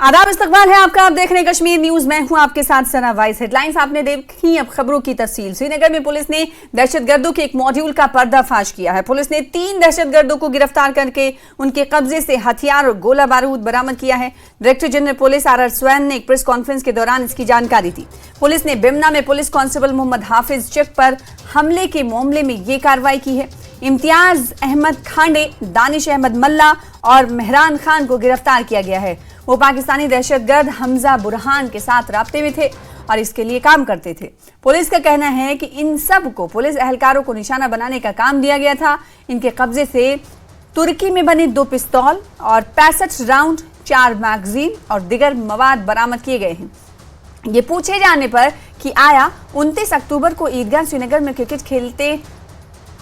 आदाब, इस्तकबाल है आपका। आप देख रहे हैं कश्मीर न्यूज। मैं हूं आपके साथ सना वाइस। हेडलाइंस आपने देखी, अब खबरों की तफसील। श्रीनगर में पुलिस ने दहशतगर्दों के एक मॉड्यूल का पर्दाफाश किया है। पुलिस ने 3 दहशतगर्दों को गिरफ्तार करके उनके कब्जे से हथियार और गोला बारूद बरामद किया है। Director general police RR swan ने एक प्रेस कॉन्फ्रेंस के दौरान इसकी जानकारी दी। पुलिस ने बिमना में पुलिस कांस्टेबल मोहम्मद हाफिज चक पर हमले के मामले में ये कार्रवाई की है। इम्तियाज अहमद खांडे, दानिश अहमद मल्ला और मेहरान खान को गिरफ्तार किया गया है। वो पाकिस्तानी दहशतगर्द हमजा बुरहान के साथ राब्ते में थे और इसके लिए काम करते थे। पुलिस का कहना है कि इन सब को पुलिस एहलकारों को निशाना बनाने का काम दिया गया था। इनके कब्जे से तुर्की में बने 2 पिस्तौल और 65 राउंड, 4 मैगजीन और दिगर मवाद बरामद किए गए हैं। ये पूछे जाने पर कि आया 29 अक्टूबर को ईदगाह श्रीनगर में क्रिकेट खेलते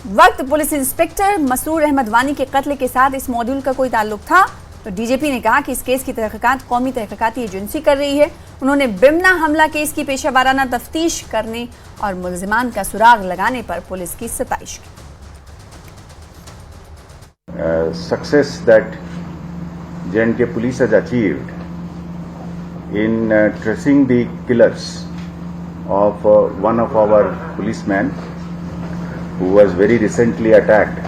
वक्त पुलिस इंस्पेक्टर मसरूर अहमद वानी के कत्ल के साथ इस मॉड्यूल का कोई ताल्लुक था, तो डीजीपी ने कहा कि इस केस की तहकीकात कौमी तहकीकाती एजेंसी कर रही है। उन्होंने बिमना हमला केस की पेशा-वाराना तफ्तीश करने और मुलजिमान का सुराग लगाने पर पुलिस की सताइश की। Success that J&K police has achieved in tracing the killers of one of our policemen who was very recently attacked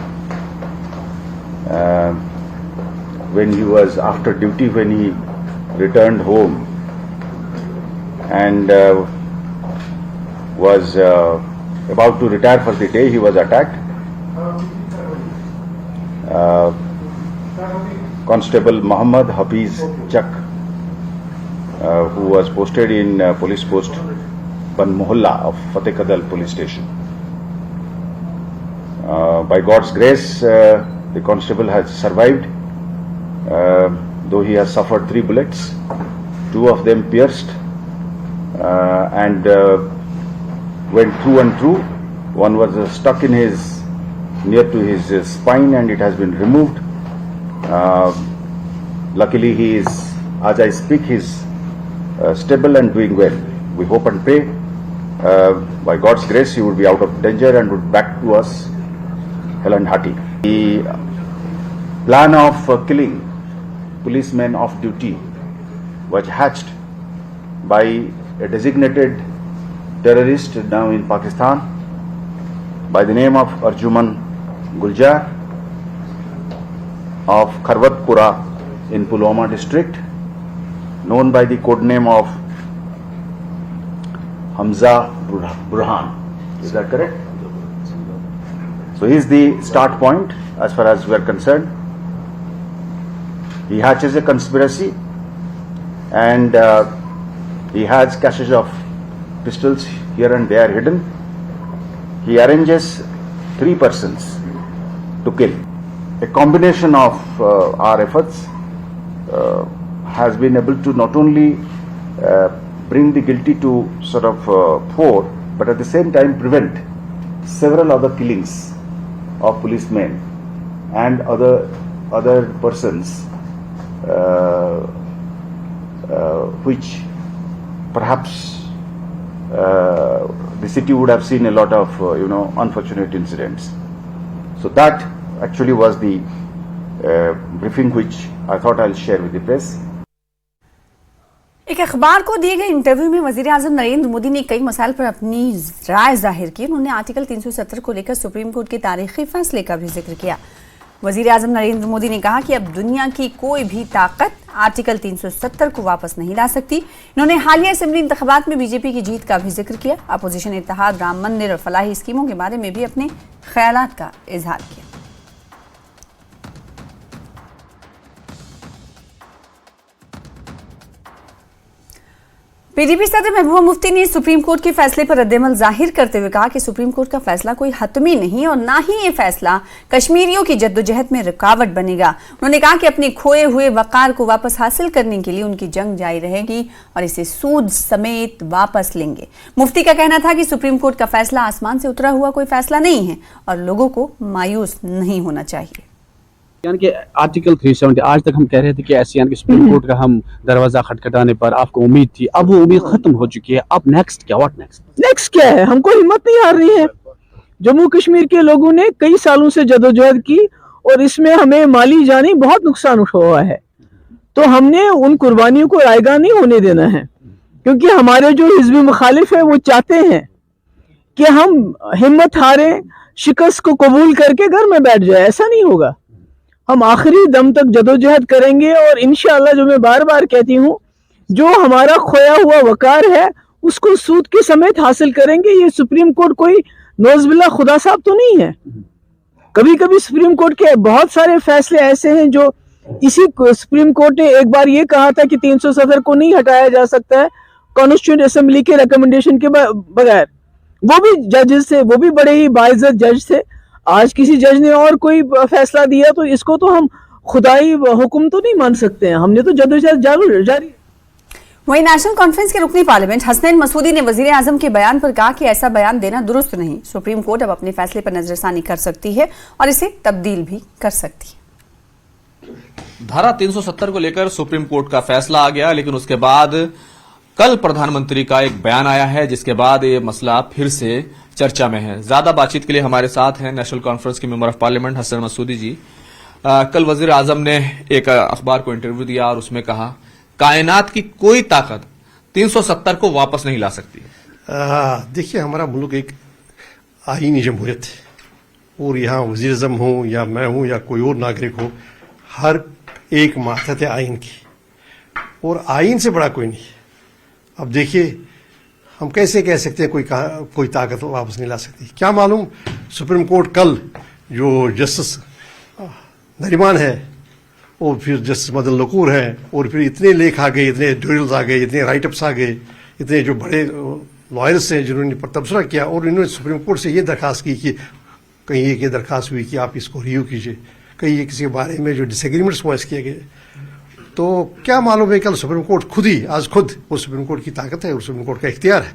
when he was after duty, when he returned home and was about to retire for the day. He was attacked. Constable Muhammad Hafiz Chak, who was posted in police post Ban Mohalla of Fateh Kadal police station. By God's grace, the constable has survived, though he has suffered 3 bullets, 2 of them pierced and went through and through. One was stuck in his near to his spine and it has been removed. Luckily, he is, as I speak, he is stable and doing well. We hope and pray by God's grace he would be out of danger and would back to us hell and hearty. The plan of killing policemen off duty was hatched by a designated terrorist now in Pakistan by the name of Arjuman Guljar of Kharwatpura in Pulwama district, known by the code name of Hamza Burhan. Is that correct? So he is the start point as far as we are concerned. He hatches a conspiracy and he has caches of pistols here and there hidden. He arranges 3 persons to kill. A combination of our efforts has been able to not only bring the guilty to sort of fore, but at the same time prevent several other killings of policemen and other persons which perhaps the city would have seen a lot of unfortunate incidents. So that actually was the briefing which I thought I'll share with the press. एक अखबार को दिए गए interview में वजीर आजम नरेंद्र मोदी ने कई मसाइल पर अपनी राय जाहिर की। उन्होंने आर्टिकल 370 को लेकर सुप्रीम कोर्ट के तारीखी फैसले का भी जिक्र किया। वजीर आजम नरेंद्र मोदी ने कहा कि अब दुनिया की कोई भी ताकत आर्टिकल 370 को वापस नहीं ला सकती। इन्होंने हालिया असेंबली इंतखाबात में बीजेपी की जीत का भी जिक्र किया। अपोजिशन इत्तेहाद राम मंदिर और फलाही स्कीमों के बारे में भी अपने ख्यालात का इजहार किया। पीडीपी सदर महबूबा मुफ्ती ने सुप्रीम कोर्ट के फैसले पर रद्देमल जाहिर करते हुए कहा कि सुप्रीम कोर्ट का फैसला कोई हतमी नहीं और ना ही ये फैसला कश्मीरियों की जद्दोजहद में रुकावट बनेगा। उन्होंने कहा कि अपने खोए हुए वकार को वापस हासिल करने के लिए उनकी जंग जारी रहेगी और इसे सूद समेत वापस लेंगे। मुफ्ती का कहना था कि सुप्रीम कोर्ट का फैसला आसमान से उतरा हुआ कोई फैसला नहीं है और लोगों को मायूस नहीं होना चाहिए। यानी कि आर्टिकल 370 आज तक हम कह रहे थे कि ऐसे यानी कि सुप्रीम कोर्ट का हम दरवाजा खटखटाने पर आपको उम्मीद थी, अब वो उम्मीद खत्म हो चुकी है। अब नेक्स्ट क्या, व्हाट नेक्स्ट क्या है? हमको हिम्मत नहीं हार रही है। जम्मू कश्मीर के लोगों ने कई सालों से जदोजहद की और इसमें हमें माली जानी बहुत नुकसान हुआ है। तो हमने उन कुर्बानियों को रायगा नहीं होने देना है, क्योंकि हमारे जो हिज़्ब मुखालिफ है वो चाहते हैं कि हम हिम्मत हारे, शिकस्त को कबूल करके घर में बैठ जाए। ऐसा नहीं होगा, हम आखिरी दम तक जदोजहद करेंगे और इंशाअल्लाह, जो मैं बार बार कहती हूँ, जो हमारा खोया हुआ वकार है उसको सूद के समेत हासिल करेंगे। ये सुप्रीम कोर्ट कोई नौज़बिल्लाह खुदा साहब तो नहीं है। कभी कभी सुप्रीम कोर्ट के बहुत सारे फैसले ऐसे हैं जो इसी सुप्रीम कोर्ट ने एक बार ये कहा था कि 370 को नहीं हटाया जा सकता है कॉन्स्टिट्यूएंट असेंबली के रिकमेंडेशन के बगैर। वो भी जजेस थे, वो भी बड़े ही बाइज्जत जज थे। आज किसी जज ने और कोई फैसला दिया तो इसको तो हम खुदाई हुक्म तो नहीं मान सकते हैं। हमने तो जदोजहद जारी। वहीं नेशनल कॉन्फ्रेंस के रुकनी पार्लियामेंट हसनैन मसूदी ने वजीर आजम के बयान पर कहा कि ऐसा बयान देना दुरुस्त नहीं। सुप्रीम कोर्ट अब अपने फैसले पर नजरसानी कर सकती है और इसे तब्दील भी कर सकती है। धारा 370 को लेकर सुप्रीम कोर्ट का फैसला आ गया, लेकिन उसके बाद कल प्रधानमंत्री का एक बयान आया है, जिसके बाद ये मसला फिर से चर्चा में है। ज्यादा बातचीत के लिए हमारे साथ हैं नेशनल कॉन्फ्रेंस के member of parliament Hasnain Masoodi जी। कल वजीर आजम ने एक अखबार को इंटरव्यू दिया और उसमें कहा कायनात की कोई ताकत 370 को वापस नहीं ला सकती। देखिए, हमारा मुल्क एक आईनी जमहूरियत है और यहाँ वज़ीर आज़म हो या मैं हूँ या कोई और नागरिक हो, हर एक मातहत है आइन की, और आइन से बड़ा कोई नहीं है। अब देखिए, हम कैसे कह सकते हैं कोई ताकत वापस नहीं ला सकती। क्या मालूम सुप्रीम कोर्ट कल जो जस्टिस नरीमान है और फिर जस्टिस मदन लकूर है और फिर इतने लेख आ गए, इतने एडिटोरियल्स आ गए, इतने राइटअप्स आ गए, इतने जो बड़े लॉयर्स हैं जिन्होंने तबसरा किया और इन्होंने सुप्रीम कोर्ट से ये दरखास्त की कि कहीं एक ये दरखास्त हुई कि आप इसको रिव्यू कीजिए, कहीं किसी के बारे में जो डिसएग्रीमेंट्स वॉइस किए गए। तो क्या मालूम है कल सुप्रीम कोर्ट आज खुद वो सुप्रीम कोर्ट की ताकत है और सुप्रीम कोर्ट का इख्तियार है,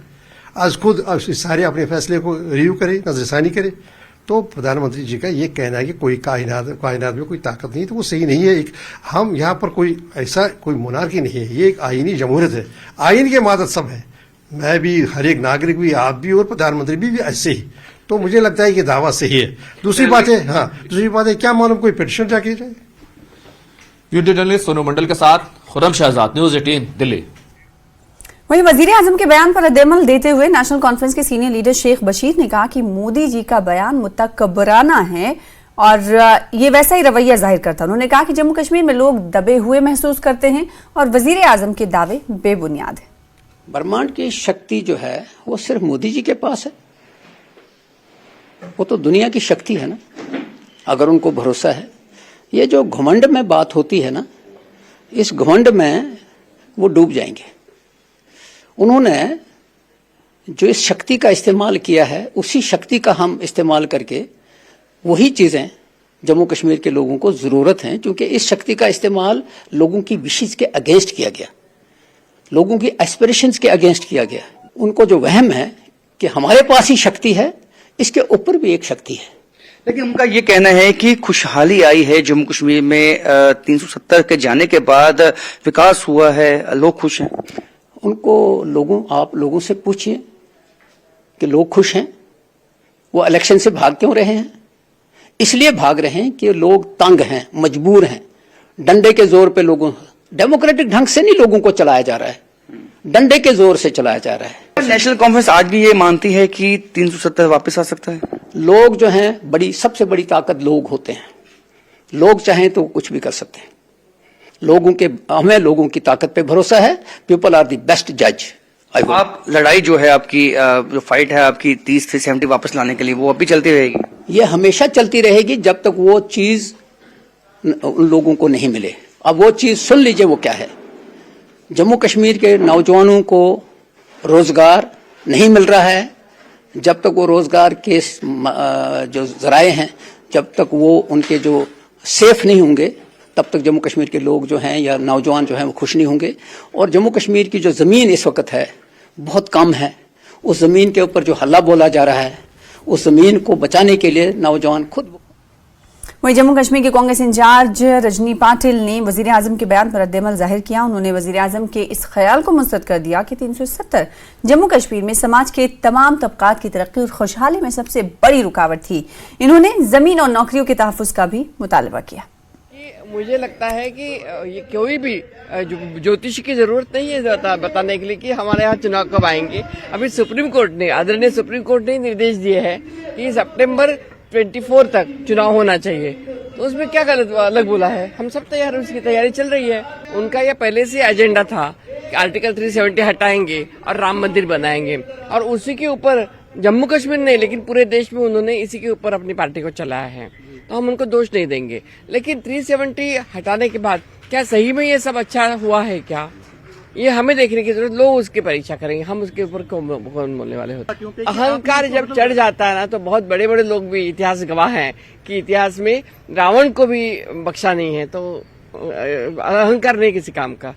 आज खुद सारे अपने फैसले को रिव्यू करे, नजरसानी करे। तो प्रधानमंत्री जी का ये कहना है कि कोई कायनात में कोई ताकत नहीं, तो वो सही नहीं है। हम यहाँ पर कोई ऐसा कोई मोनार्की नहीं है, ये एक आईनी जमहूरियत है, आइन के मातहत सब है। मैं भी, हर एक नागरिक भी, आप भी और प्रधानमंत्री भी ऐसे ही। तो मुझे लगता है कि दावा सही है। दूसरी बात है क्या मालूम कोई पिटीशन जाके जाए। वीडियो जर्नलिस्ट सोनू मंडल के साथ खुर्रम शहजाद, न्यूज 18 दिल्ली। वहीं वजीर आजम के बयान पर रद्द-ए-अमल देते हुए नेशनल कॉन्फ्रेंस के सीनियर लीडर शेख बशीर ने कहा कि मोदी जी का बयान मुतकब्बराना है और ये वैसा ही रवैया जाहिर करता है। उन्होंने कहा कि जम्मू कश्मीर में लोग दबे हुए महसूस करते हैं और वजीर आजम के दावे बेबुनियाद है। ब्रह्मांड की शक्ति जो है वो सिर्फ मोदी जी के पास है, वो तो दुनिया की शक्ति है ना, अगर उनको भरोसा है। ये जो घमंड में बात होती है ना, इस घमंड में वो डूब जाएंगे। उन्होंने जो इस शक्ति का इस्तेमाल किया है, उसी शक्ति का हम इस्तेमाल करके वही चीजें जम्मू कश्मीर के लोगों को जरूरत है, क्योंकि इस शक्ति का इस्तेमाल लोगों की विशेष के अगेंस्ट किया गया, लोगों की एस्पिरेशंस के अगेंस्ट किया गया। उनको जो वहम है कि हमारे पास ही शक्ति है, इसके ऊपर भी एक शक्ति है। लेकिन उनका ये कहना है कि खुशहाली आई है जम्मू कश्मीर में, 370 के जाने के बाद विकास हुआ है, लोग खुश हैं। उनको आप लोगों से पूछिए कि लोग खुश हैं। वो इलेक्शन से भाग क्यों रहे हैं? इसलिए भाग रहे हैं कि लोग तंग हैं, मजबूर हैं। डंडे के जोर पे लोगों, डेमोक्रेटिक ढंग से नहीं लोगों को चलाया जा रहा है, डंडे के जोर से चलाया जा रहा है। नेशनल कॉन्फ्रेंस आज भी ये मानती है कि 370 वापस आ सकता है। लोग जो हैं, सबसे बड़ी ताकत लोग होते हैं। लोग चाहें तो कुछ भी कर सकते हैं। हमें लोगों की ताकत पे भरोसा है। पीपल आर द बेस्ट जज। आप लड़ाई जो है आपकी, जो फाइट है आपकी 30 से 70 वापस लाने के लिए, वो अभी चलती रहेगी? ये हमेशा चलती रहेगी जब तक वो चीज उन लोगों को नहीं मिले। अब वो चीज सुन लीजिए, वो क्या है। जम्मू कश्मीर के नौजवानों को रोजगार नहीं मिल रहा है। जब तक वो रोजगार के जो जराए हैं, जब तक वो उनके जो सेफ नहीं होंगे, तब तक जम्मू कश्मीर के लोग जो हैं या नौजवान जो हैं वो खुश नहीं होंगे। और जम्मू कश्मीर की जो ज़मीन इस वक्त है बहुत कम है। उस ज़मीन के ऊपर जो हल्ला बोला जा रहा है, उस ज़मीन को बचाने के लिए नौजवान खुद। वहीं जम्मू कश्मीर के कांग्रेस इंचार्ज रजनी पाटिल ने वजीर आजम के बयान पर रद्द-ए-अमल जाहिर किया। उन्होंने वजीर आजम के इस ख्याल को मुस्तरद कर दिया कि 370 जम्मू कश्मीर में समाज के तमाम तबकात की तरक्की और खुशहाली में सबसे बड़ी रुकावट थी। इन्होंने जमीन और नौकरियों के तहफ़्फ़ुज़ का भी मुतालबा किया। मुझे लगता है कि ये कोई भी ज्योतिष की जरूरत नहीं है बताने के लिए कि हमारे यहाँ चुनाव कब आएंगे। अभी सुप्रीम कोर्ट ने, आदरणीय सुप्रीम कोर्ट ने निर्देश दिए हैं कि सितंबर 24 तक चुनाव होना चाहिए, तो उसमें क्या गलत अलग बोला है? हम सब तैयार हैं, उसकी तैयारी चल रही है। उनका यह पहले से एजेंडा था कि आर्टिकल 370 हटाएंगे और राम मंदिर बनाएंगे, और उसी के ऊपर जम्मू कश्मीर नहीं लेकिन पूरे देश में उन्होंने इसी के ऊपर अपनी पार्टी को चलाया है, तो हम उनको दोष नहीं देंगे। लेकिन 370 हटाने के बाद क्या सही में ये सब अच्छा हुआ है क्या, ये हमें देखने की जरूरत। लोग उसकी परीक्षा करेंगे, हम उसके ऊपर कौन बोलने वाले होते हैं। अहंकार जब चढ़ जाता है ना, तो बहुत बड़े बड़े लोग भी इतिहास गवाह हैं कि इतिहास में रावण को भी बख्शा नहीं है। तो अहंकार नहीं किसी काम का।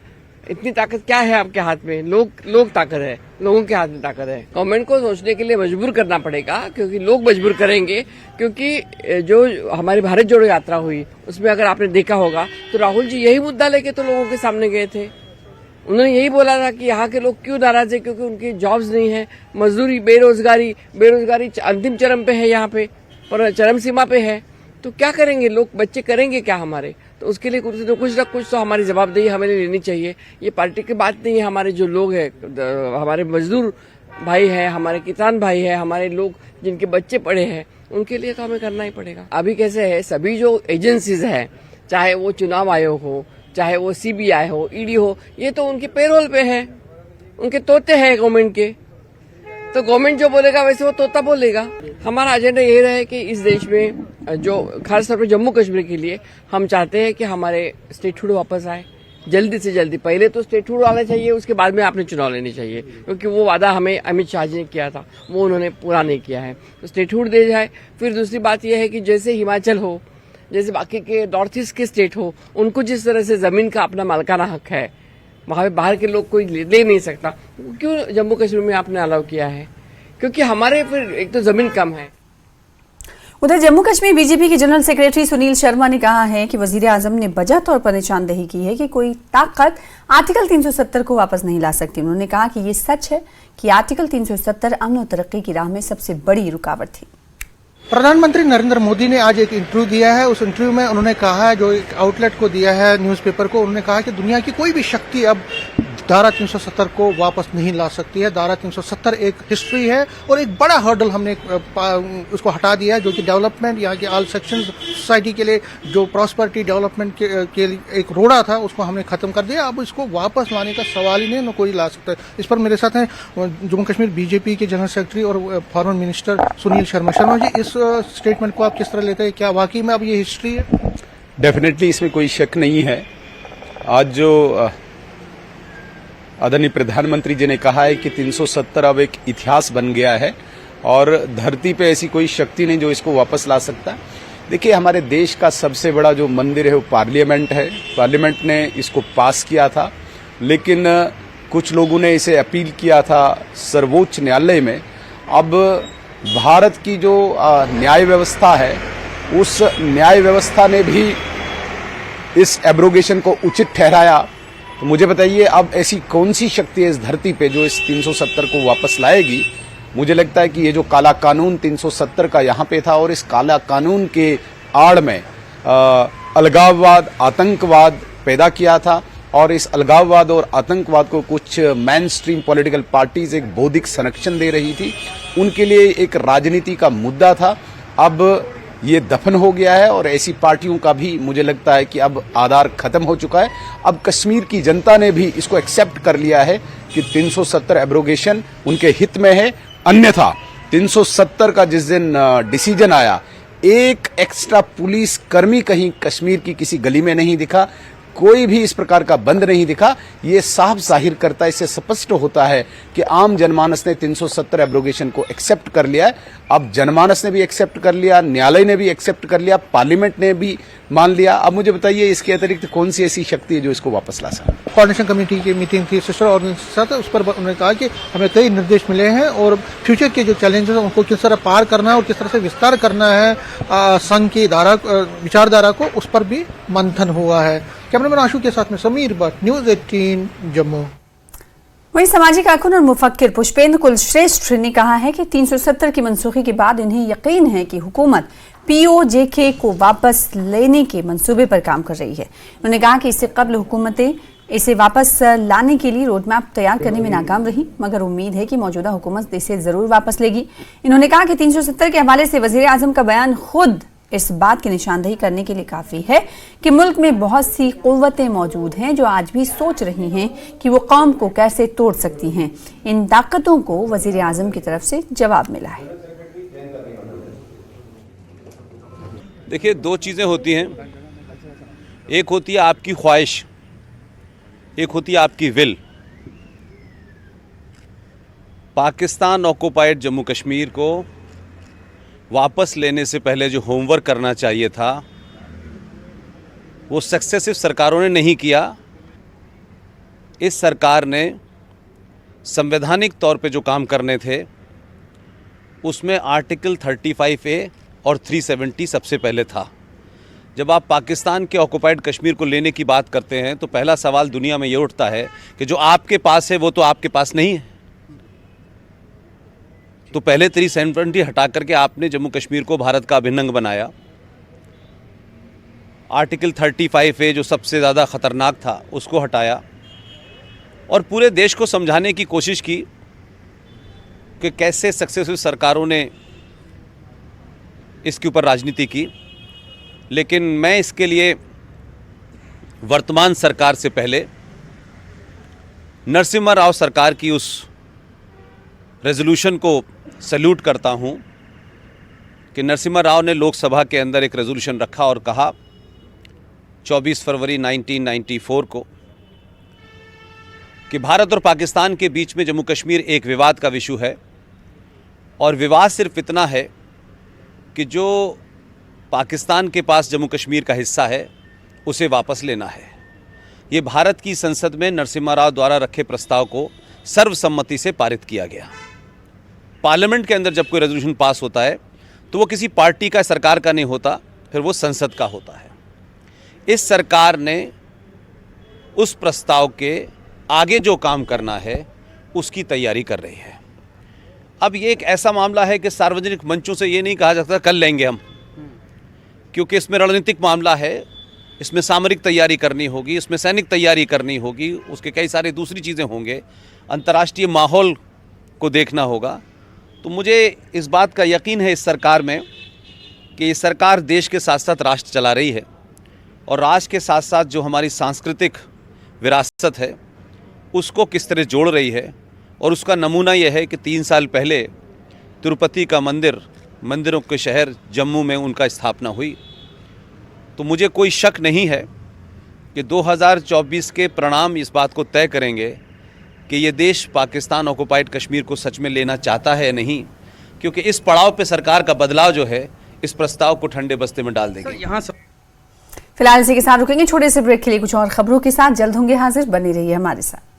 इतनी ताकत क्या है आपके हाथ में? लोग ताकत है, लोगों के हाथ में ताकत है। गवर्नमेंट को सोचने के लिए मजबूर करना पड़ेगा, क्योंकि लोग मजबूर करेंगे। क्योंकि जो हमारी भारत जोड़ो यात्रा हुई उसमें अगर आपने देखा होगा तो राहुल जी यही मुद्दा लेके तो लोगों के सामने गए थे। उन्होंने यही बोला था कि यहाँ के लोग क्यों नाराज है, क्योंकि उनकी जॉब्स नहीं है, मजदूरी, बेरोजगारी अंतिम चरम पे है, यहाँ पे पर चरम सीमा पे है। तो क्या करेंगे लोग, बच्चे करेंगे क्या हमारे? तो उसके लिए कुछ ना कुछ तो हमारी जवाबदेही हमें लेनी चाहिए। ये पार्टी की बात नहीं है। हमारे जो लोग हैं, हमारे मजदूर भाई हैं, हमारे किसान भाई हैं, हमारे लोग जिनके बच्चे पढ़े हैं, उनके लिए तो हमें करना ही पड़ेगा। अभी कैसे है, सभी जो एजेंसीज हैं, चाहे वो चुनाव आयोग हो, चाहे वो CBI हो, ED हो, ये तो उनके पेरोल पे है, उनके तोते हैं गवर्नमेंट के। तो गवर्नमेंट जो बोलेगा वैसे वो तोता बोलेगा। हमारा एजेंडा ये रहे कि इस देश में जो खासतौर पर जम्मू कश्मीर के लिए हम चाहते हैं कि हमारे स्टेटहुड वापस आए जल्दी से जल्दी। पहले तो स्टेटहुड आना चाहिए, उसके बाद में आपने चुनाव लेने चाहिए, क्योंकि वो वादा हमें अमित शाह जी ने किया था, वो उन्होंने पूरा नहीं किया है। तो स्टेटहुड दे जाए। फिर दूसरी बात यह है कि जैसे हिमाचल हो, जैसे बाकी के नॉर्थ ईस्ट के स्टेट हो, उनको जिस तरह से जमीन का अपना मालिकाना हक है, वहां पे बाहर के लोग कोई ले नहीं सकता। क्यों जम्मू कश्मीर में आपने अलाउ किया है? क्योंकि हमारे फिर एक तो जमीन कम है। उधर जम्मू कश्मीर बीजेपी के जनरल सेक्रेटरी सुनील शर्मा ने कहा है कि वजीर आजम ने बजा तौर पर निशानदेही की है कि कोई ताकत आर्टिकल 370 को वापस नहीं ला सकती। उन्होंने कहा कि ये सच है कि आर्टिकल 370 अमन और तरक्की की राह में सबसे बड़ी रुकावट थी। प्रधानमंत्री नरेंद्र मोदी ने आज एक इंटरव्यू दिया है। उस इंटरव्यू में उन्होंने कहा है, जो एक आउटलेट को दिया है, न्यूज़पेपर को, उन्होंने कहा कि दुनिया की कोई भी शक्ति अब धारा 370 को वापस नहीं ला सकती है। धारा 370 एक हिस्ट्री है और एक बड़ा हर्डल हमने उसको हटा दिया है, जो कि डेवलपमेंट, यहाँ के ऑल सेक्शन सोसाइटी के लिए जो प्रॉस्पेरिटी डेवलपमेंट के लिए एक रोड़ा था, उसको हमने खत्म कर दिया। अब इसको वापस लाने का सवाल ही नहीं, न कोई ला सकता है। इस पर मेरे साथ हैं जम्मू कश्मीर बीजेपी के जनरल सेक्रेटरी और फॉरेन मिनिस्टर सुनील शर्मा। शर्मा जी, इस स्टेटमेंट को आप किस तरह लेते हैं? क्या वाकई में अब ये हिस्ट्री है? डेफिनेटली इसमें कोई शक नहीं है। आज जो आदरणीय प्रधानमंत्री जी ने कहा है कि 370 अब एक इतिहास बन गया है और धरती पे ऐसी कोई शक्ति नहीं जो इसको वापस ला सकता। देखिए, हमारे देश का सबसे बड़ा जो मंदिर है वो पार्लियामेंट है। पार्लियामेंट ने इसको पास किया था, लेकिन कुछ लोगों ने इसे अपील किया था सर्वोच्च न्यायालय में। अब भारत की जो न्याय व्यवस्था है, उस न्याय व्यवस्था ने भी इस एब्रोगेशन को उचित ठहराया। तो मुझे बताइए, अब ऐसी कौन सी शक्ति है इस धरती पे जो इस 370 को वापस लाएगी? मुझे लगता है कि ये जो काला कानून 370 का यहाँ पे था, और इस काला कानून के आड़ में अलगाववाद, आतंकवाद पैदा किया था, और इस अलगाववाद और आतंकवाद को कुछ मेन स्ट्रीम पॉलिटिकल पार्टीज एक बौद्धिक संरक्षण दे रही थी। उनके लिए एक राजनीति का मुद्दा था। अब ये दफन हो गया है और ऐसी पार्टियों का भी मुझे लगता है कि अब आधार खत्म हो चुका है। अब कश्मीर की जनता ने भी इसको एक्सेप्ट कर लिया है कि 370 एब्रोगेशन उनके हित में है। अन्यथा 370 का जिस दिन डिसीजन आया, एक एक्स्ट्रा पुलिस कर्मी कहीं कश्मीर की किसी गली में नहीं दिखा, कोई भी इस प्रकार का बंद नहीं दिखा। ये साफ जाहिर करता है, इससे स्पष्ट होता है कि आम जनमानस ने 370 एब्रोगेशन को एक्सेप्ट कर लिया है। अब जनमानस ने भी एक्सेप्ट कर लिया, न्यायालय ने भी एक्सेप्ट कर लिया, पार्लियामेंट ने भी मान लिया। अब मुझे बताइए, इसके अतिरिक्त कौन सी ऐसी शक्ति है जो इसको वापस ला सकती है? कोऑर्डिनेशन कमेटी की मीटिंग थी सिस्टर ऑर्गेनाइजेशन, उस पर उन्होंने कहा कि हमें कई निर्देश मिले हैं और फ्यूचर के जो चैलेंजेस हैं उनको किस तरह पार करना है और किस तरह से विस्तार करना है संघ की विचारधारा को, उस पर भी मंथन हुआ है। कैमरामैन आशु के साथ में समीर भट्ट, न्यूज़ 18 जम्मू। वहीं सामाजिक कारकुन और मुफक्किर पुष्पेंद्र कुलश्रेष्ठ ने कहा है कि 370 की मनसूखी के बाद इन्हें यकीन है कि हुकूमत पीओजेके को वापस लेने के मंसूबे पर काम कर रही है। उन्होंने कहा कि इससे कबल हुकूमतें इसे वापस लाने के लिए रोडमैप तैयार करने में नाकाम रही, मगर उम्मीद है कि मौजूदा हुकूमत इसे जरूर वापस लेगी। इन्होंने कहा कि 370 के हवाले से वजीर आजम का बयान खुद इस बात की निशानदेही करने के लिए काफी है कि मुल्क में बहुत सी कुव्वतें मौजूद हैं जो आज भी सोच रही हैं कि वो कौम को कैसे तोड़ सकती हैं। इन ताकतों को वजीर आजम की तरफ से जवाब मिला है। देखिए, दो चीज़ें होती हैं, एक होती है आपकी ख्वाहिश, एक होती है आपकी विल। पाकिस्तान ऑक्युपाइड जम्मू कश्मीर को वापस लेने से पहले जो होमवर्क करना चाहिए था वो सक्सेसिव सरकारों ने नहीं किया। इस सरकार ने संवैधानिक तौर पे जो काम करने थे उसमें आर्टिकल 35A और 370 सबसे पहले था। जब आप पाकिस्तान के ऑक्युपाइड कश्मीर को लेने की बात करते हैं तो पहला सवाल दुनिया में ये उठता है कि जो आपके पास है वो तो आपके पास नहीं है। तो पहले 370 हटा करके आपने जम्मू कश्मीर को भारत का अभिन्न अंग बनाया। आर्टिकल 35A जो सबसे ज़्यादा ख़तरनाक था उसको हटाया और पूरे देश को समझाने की कोशिश की कि कैसे सक्सेसफुल सरकारों ने इसके ऊपर राजनीति की। लेकिन मैं इसके लिए वर्तमान सरकार से पहले नरसिम्हा राव सरकार की उस रेजोल्यूशन को सैल्यूट करता हूं कि नरसिम्हा राव ने लोकसभा के अंदर एक रेजोल्यूशन रखा और कहा 24 फरवरी 1994 को कि भारत और पाकिस्तान के बीच में जम्मू कश्मीर एक विवाद का विषय है और विवाद सिर्फ इतना है कि जो पाकिस्तान के पास जम्मू कश्मीर का हिस्सा है उसे वापस लेना है। ये भारत की संसद में नरसिम्हा राव द्वारा रखे प्रस्ताव को सर्वसम्मति से पारित किया गया। पार्लियामेंट के अंदर जब कोई रेजोल्यूशन पास होता है तो वो किसी पार्टी का, सरकार का नहीं होता, फिर वो संसद का होता है। इस सरकार ने उस प्रस्ताव के आगे जो काम करना है उसकी तैयारी कर रही है। अब ये एक ऐसा मामला है कि सार्वजनिक मंचों से ये नहीं कहा जा सकता कल लेंगे हम, क्योंकि इसमें रणनीतिक मामला है, इसमें सामरिक तैयारी करनी होगी, इसमें सैनिक तैयारी करनी होगी, उसके कई सारे दूसरी चीज़ें होंगे, अंतर्राष्ट्रीय माहौल को देखना होगा। तो मुझे इस बात का यकीन है इस सरकार में कि ये सरकार देश के साथ साथ राष्ट्र चला रही है और राष्ट्र के साथ साथ जो हमारी सांस्कृतिक विरासत है उसको किस तरह जोड़ रही है। और उसका नमूना यह है कि 3 साल पहले तिरुपति का मंदिरों के शहर जम्मू में उनका स्थापना हुई। तो मुझे कोई शक नहीं है कि 2024 के परिणाम इस बात को तय करेंगे कि ये देश पाकिस्तान ऑक्युपाइड कश्मीर को सच में लेना चाहता है या नहीं, क्योंकि इस पड़ाव पे सरकार का बदलाव जो है इस प्रस्ताव को ठंडे बस्ते में डाल देंगे। फिलहाल इसी के साथ रुकेंगे छोटे से ब्रेक के लिए। कुछ और खबरों के साथ जल्द होंगे हाजिर, बनी रहिए हमारे साथ।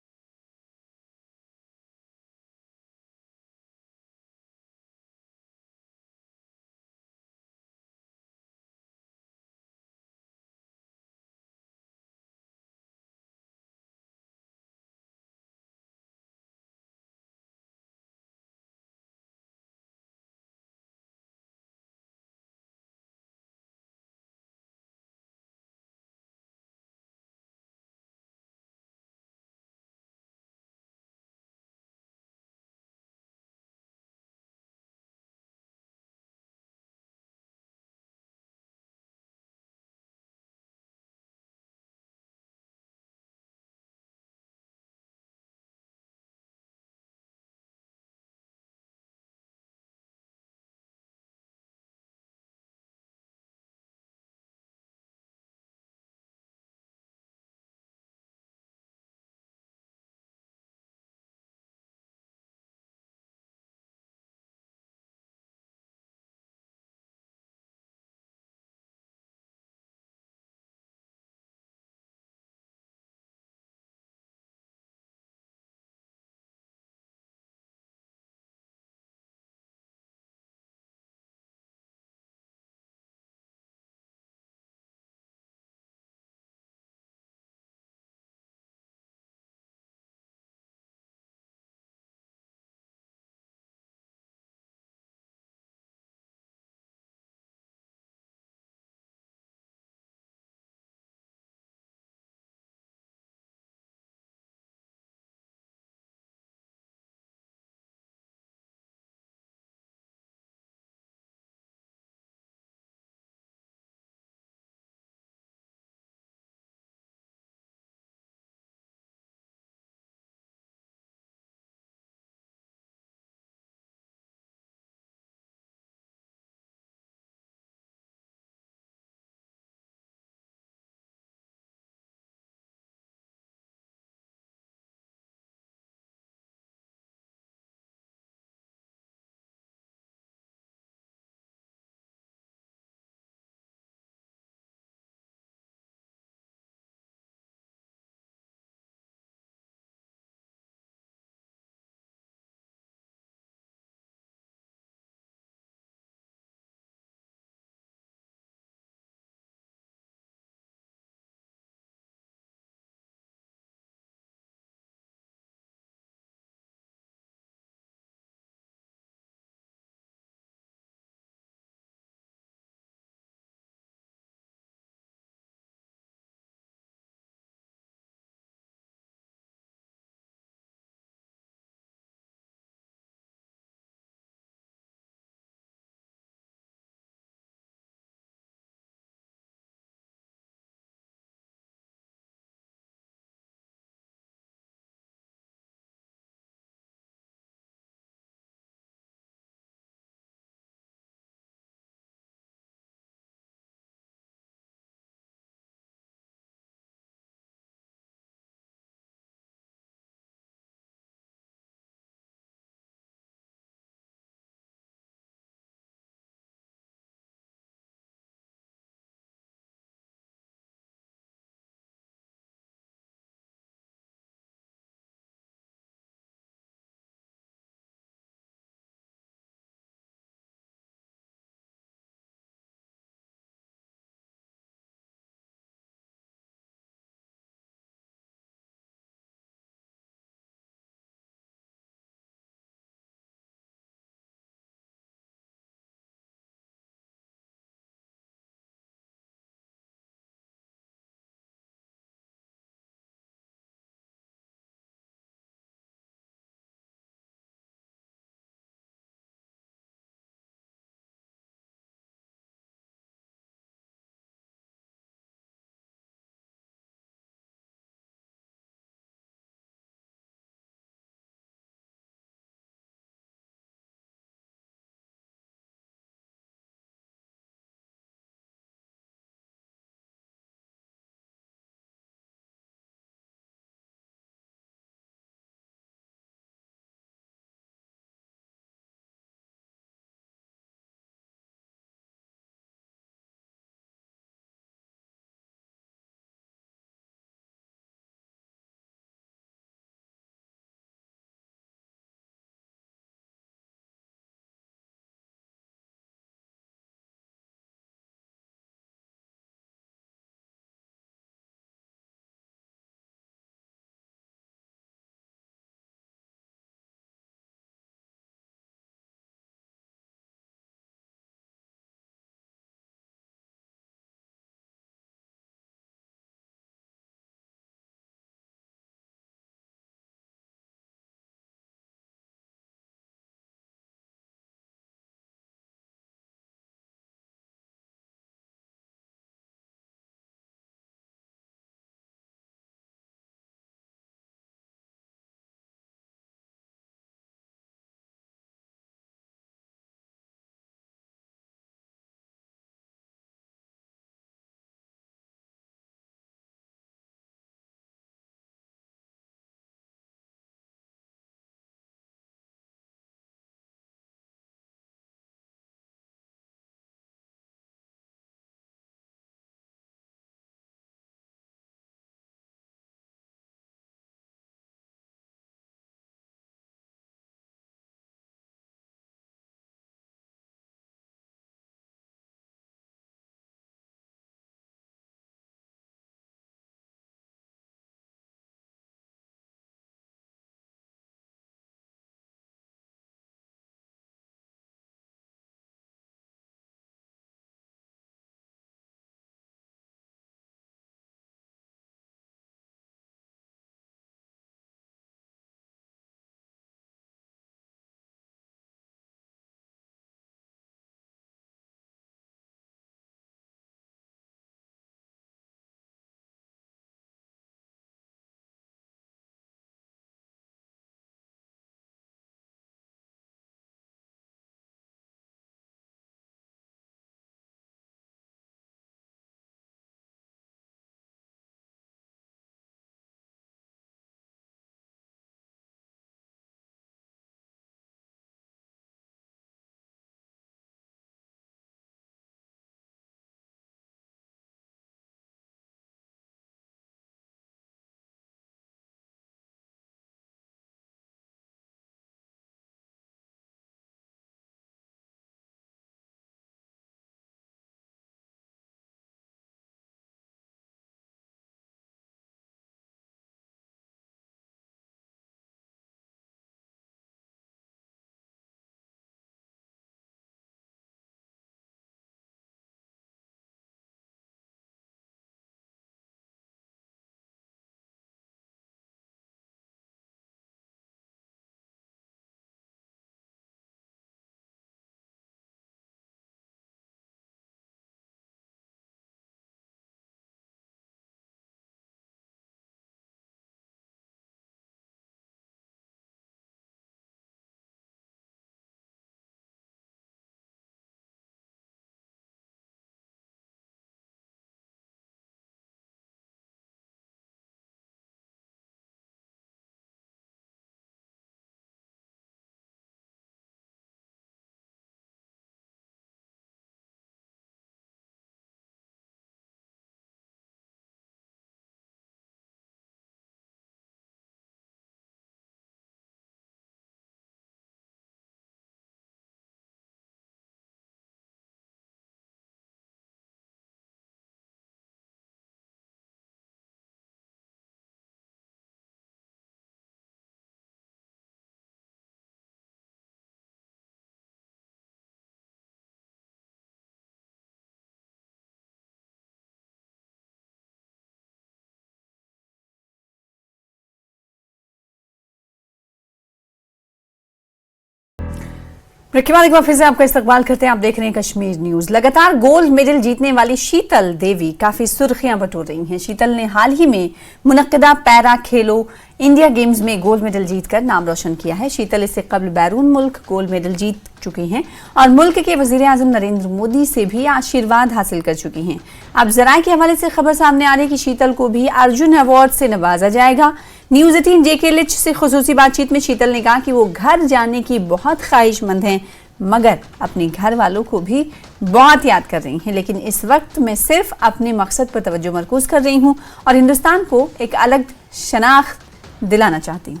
ब्रेक के बाद एक बार फिर से आपका इस्तकबाल करते हैं। आप देख रहे हैं कश्मीर न्यूज। लगातार गोल्ड मेडल जीतने वाली शीतल देवी काफी सुर्खियां बटोर रही हैं। शीतल ने हाल ही में मुनक्किदा पैरा खेलो इंडिया गेम्स में गोल्ड मेडल जीतकर नाम रोशन किया है। शीतल इससे कबल बैरून मुल्क गोल्ड मेडल जीत चुकी हैं और मुल्क के वजीर आजम नरेंद्र मोदी से भी आशीर्वाद हासिल कर चुकी हैं। अब जराये के हवाले से खबर सामने आ रही है कि शीतल को भी अर्जुन अवार्ड से नवाजा जाएगा। न्यूज 18 जेके लिच से खुसूसी बातचीत में शीतल ने कहा कि वो घर जाने की बहुत ख्वाहिशमंद हैं, मगर अपने घर वालों को भी बहुत याद कर रही हैं। लेकिन इस वक्त मैं सिर्फ अपने मकसद पर तवज्जो मरकूज कर रही हूं और हिंदुस्तान को एक अलग शनाख्त दिलाना चाहती हूँ।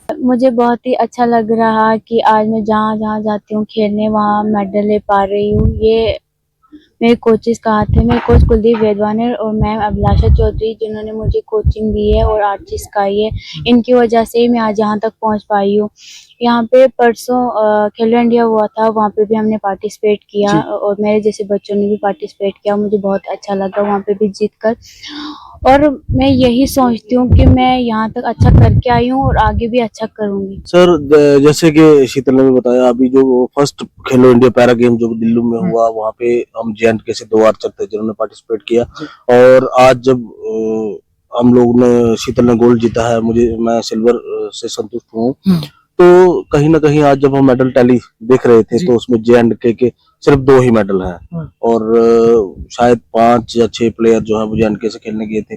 मुझे बहुत ही अच्छा लग रहा कि आज मैं जहाँ जहाँ जाती हूँ खेलने वहाँ मेडल ले पा रही हूँ। ये मेरे कोचेस का हाथ है। मेरे कोच कुलदीप वेदवाने और मैम अभिलाषा चौधरी जिन्होंने मुझे कोचिंग दी है और आर्ट सिखाई है, इनकी वजह से ही मैं आज यहाँ तक पहुँच पाई हूँ। यहाँ पे परसों खेलो इंडिया हुआ था, वहाँ पे भी हमने पार्टिसिपेट किया और मेरे जैसे बच्चों ने भी पार्टिसिपेट किया। मुझे बहुत अच्छा लगा वहाँ पे भी जीतकर और मैं यही सोचती हूँ कि मैं यहाँ तक अच्छा करके आई हूँ और आगे भी अच्छा करूँगी। सर, जैसे कि शीतल ने भी बताया, अभी जो फर्स्ट खेलो इंडिया पैरा गेम जो दिल्ली में हुआ, वहाँ पे हम JNK से 2 आर्चर थे जिन्होंने पार्टिसिपेट किया और आज जब हम लोग ने शीतल ने गोल्ड जीता है, मैं सिल्वर से संतुष्ट हूँ। तो कहीं ना कहीं आज जब हम मेडल टैली देख रहे थे तो उसमें JNK के सिर्फ 2 ही मेडल हैं और शायद 5 या 6 प्लेयर जो है वो JNK से खेलने गए थे।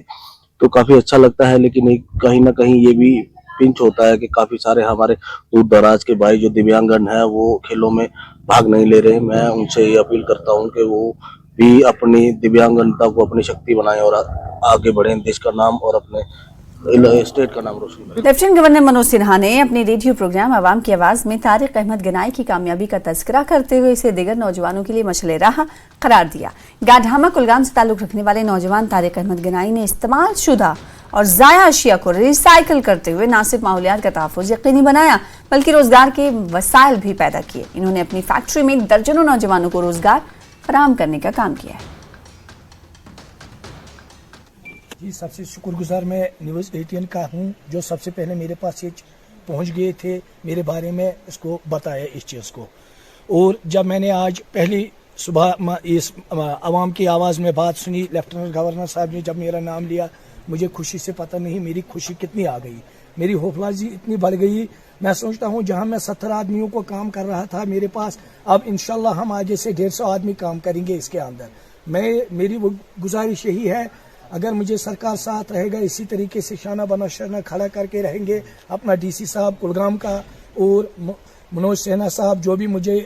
तो काफी अच्छा लगता है, लेकिन कहीं ना कहीं ये भी पिंच होता है कि काफी सारे हमारे दूर दराज के भाई जो दिव्यांगन है वो खेलों में भाग नहीं ले रहे। मैं उनसे ये अपील करता हूँ कि वो भी अपनी दिव्यांगनता को अपनी शक्ति बनाएं और आगे बढ़ें, देश का नाम और अपने स्टेट का नाम रोशन करें। लेफ्टिनेंट गवर्नर मनोज सिन्हा ने अपने रेडियो प्रोग्राम आवाम की आवाज में तारिक अहमद गनाई की कामयाबी का तस्करा करते हुए इसे दिगर नौजवानों के लिए मशअले राह करार दिया। गाढ़ामा कुलगाम से ताल्लुक रखने वाले नौजवान तारिक अहमद गनाई ने इस्तेमाल शुदा और जाया अशिया को रिसाइकिल करते हुए न सिर्फ माहौलियात का तहफ़्फ़ुज़ यकीनी बनाया बल्कि रोजगार के वसाइल भी पैदा किए। इन्होंने अपनी फैक्ट्री में दर्जनों नौजवानों को रोजगार फराहम करने का काम किया है। जी, सबसे शुक्रगुजार मैं न्यूज़ 18 का हूं जो सबसे पहले मेरे पास ये पहुंच गए थे, मेरे बारे में इसको बताया इस चीज़ को। और जब मैंने आज पहली सुबह इस आवाम की आवाज़ में बात सुनी, लेफ्टिनेंट गवर्नर साहब ने जब मेरा नाम लिया, मुझे खुशी से पता नहीं मेरी खुशी कितनी आ गई, मेरी हौसलाजी इतनी बढ़ गई। मैं सोचता हूं जहां मैं 70 आदमियों को काम कर रहा था मेरे पास, अब इंशाल्लाह हम आगे से 150 आदमी काम करेंगे इसके अंदर। मेरी वो गुजारिश यही है, अगर मुझे सरकार साथ रहेगा इसी तरीके से शाना बना शना खड़ा करके रहेंगे, अपना DC साहब कुलगाम का और मनोज सिन्हा साहब जो भी मुझे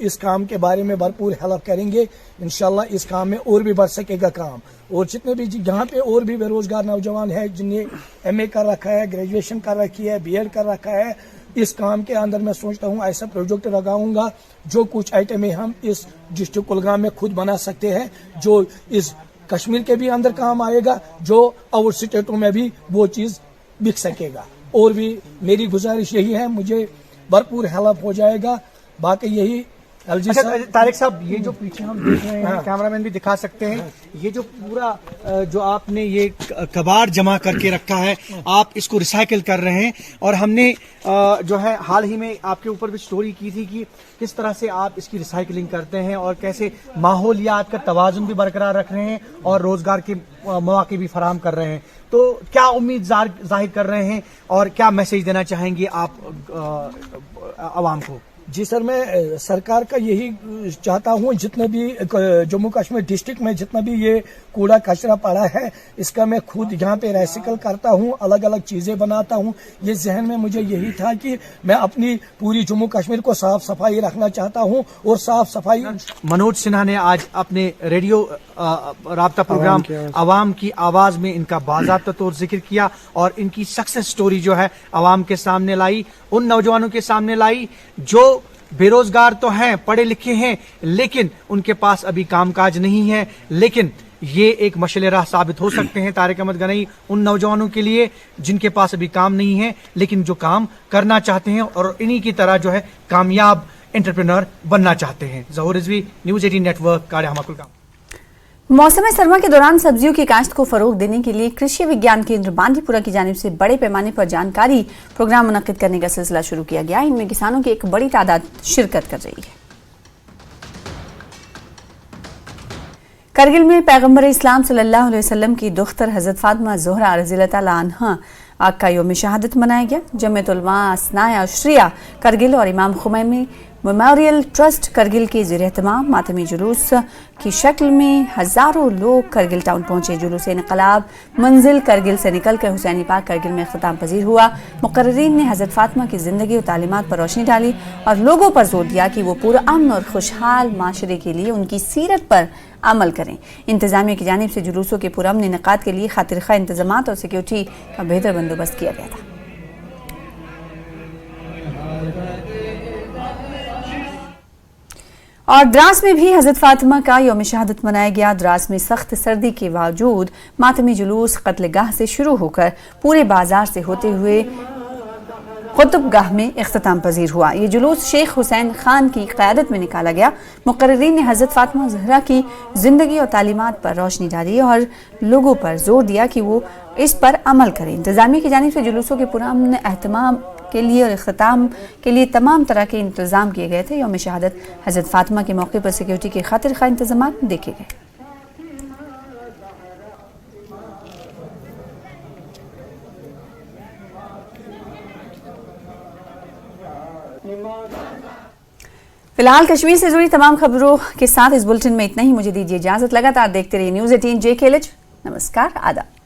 इस काम के बारे में भरपूर हेल्प करेंगे, इंशाल्लाह इस काम में और भी बढ़ सकेगा काम। और जितने भी यहाँ पे और भी बेरोजगार नौजवान हैं जिन्हें MA कर रखा है, ग्रेजुएशन कर रखी है, BEd कर रखा है, इस काम के अंदर मैं सोचता हूँ ऐसा प्रोजेक्ट लगाऊंगा जो कुछ आइटमें हम इस डिस्ट्रिक्ट कुलगाम में खुद बना सकते हैं, जो इस कश्मीर के भी अंदर काम आएगा, जो और स्टेटों में भी वो चीज बिक सकेगा। और भी मेरी गुजारिश यही है, मुझे भरपूर हेल्प हो जाएगा। बाकी यही अच्छा, तारिक साहब, ये जो पीछे हम देख रहे हैं, कैमरामैन भी दिखा सकते हैं, ये जो पूरा जो आपने ये कबाड़ जमा करके रखा है, आप इसको रिसाइकिल कर रहे हैं। और हमने जो है हाल ही में आपके ऊपर भी स्टोरी की थी कि किस तरह से आप इसकी रिसाइकिलिंग करते हैं और कैसे माहौलियात का तवाजुन भी बरकरार रख रहे हैं और रोजगार के मौके भी फराहम कर रहे हैं। तो क्या उम्मीद जाहिर कर रहे हैं और क्या मैसेज देना चाहेंगे आप आवाम को? जी सर, मैं सरकार का यही चाहता हूँ, जितने भी जम्मू कश्मीर डिस्ट्रिक्ट में जितना भी ये कूड़ा कचरा पड़ा है, इसका मैं खुद यहाँ पे रिसाइकिल करता हूँ, अलग अलग चीजें बनाता हूँ। ये जहन में मुझे यही था कि मैं अपनी पूरी जम्मू कश्मीर को साफ सफाई रखना चाहता हूँ और साफ सफाई। मनोज सिन्हा ने आज अपने रेडियो राब्ता प्रोग्राम आवाम की आवाज में इनका बाज़ाब्ता तौर जिक्र किया और इनकी सक्सेस स्टोरी जो है आवाम के सामने लाई, उन नौजवानों के सामने लाई जो बेरोजगार तो हैं, पढ़े लिखे हैं, लेकिन उनके पास अभी कामकाज नहीं है। लेकिन ये एक मशअले राह साबित हो सकते हैं तारिक अहमद गनाई उन नौजवानों के लिए जिनके पास अभी काम नहीं है लेकिन जो काम करना चाहते हैं और इन्हीं की तरह जो है कामयाब एंटरप्रेन्योर बनना चाहते हैं। ज़हूर रिजवी, न्यूज़ 18 नेटवर्क, गाढ़ामा कुलगाम। मौसम सरमा के दौरान सब्जियों की काश्त को फरोग देने के लिए कृषि विज्ञान केंद्र बांदीपुरा की जानिब से बड़े पैमाने पर जानकारी प्रोग्राम मुनक्किद करने का सिलसिला शुरू किया गया। इनमें किसानों की एक बड़ी तादाद शिरकत कर रही है। करगिल में पैगंबर इस्लाम सल्लल्लाहु अलैहि वसल्लम की दुख्तर हजरत फातिमा ज़ोहरा रज़ियल्लाहु ताला अन्हा का यौम शहादत मनाया गया। जमीयत उलमा असनाए अशरिया करगिल और इमाम खुमैनी मेमोरियल ट्रस्ट करगिल के ज़ेर-ए-एहतमाम मातमी जुलूस की शक्ल में हज़ारों लोग करगिल टाउन पहुंचे। जुलूस इनकलाब मंजिल करगिल से निकलकर हुसैनी पार्क करगिल में इख्तिताम पजीर हुआ। मुकर्रिरीन ने हज़रत फातिमा की ज़िंदगी और तालीमात पर रोशनी डाली और लोगों पर जोर दिया कि वो पुरअमन और खुशहाल माशरे के लिए उनकी सीरत पर अमल करें। इंतजामिया की जानिब से जुलूसों के पुरअमन इनेकाद के लिए खातिर खा इंतजामात और सिक्योरिटी का बेहतर बंदोबस्त किया गया था। और द्रास में भी हजरत फातिमा का यौम शहादत मनाया गया। द्रास में सख्त सर्दी के बावजूद मातमी जुलूस कत्लगाह से शुरू होकर पूरे बाजार से होते हुए कुतुबगाह में इख्तिताम पजीर हुआ। ये जुलूस शेख हुसैन खान की क़यादत में निकाला गया। मुकर्रिरीन ने हजरत फातिमा ज़हरा की ज़िंदगी और तालीमात पर रोशनी डाली और लोगों पर जोर दिया कि वो इस पर अमल करें। इंतजामिया की जानिब से जुलूसों के पुरअमन एहतमाम के लिए और इख्तिताम के लिए तमाम तरह के इंतजाम किए गए थे। यौम शहादत हजरत फातिमा के मौके पर सिक्योरिटी के खातिर खा इंतजाम देखे गए। फिलहाल कश्मीर से जुड़ी तमाम खबरों के साथ इस बुलेटिन में इतना ही। मुझे दीजिए इजाजत। लगातार देखते रहिए न्यूज़ 18 JKLH। नमस्कार, आदाब।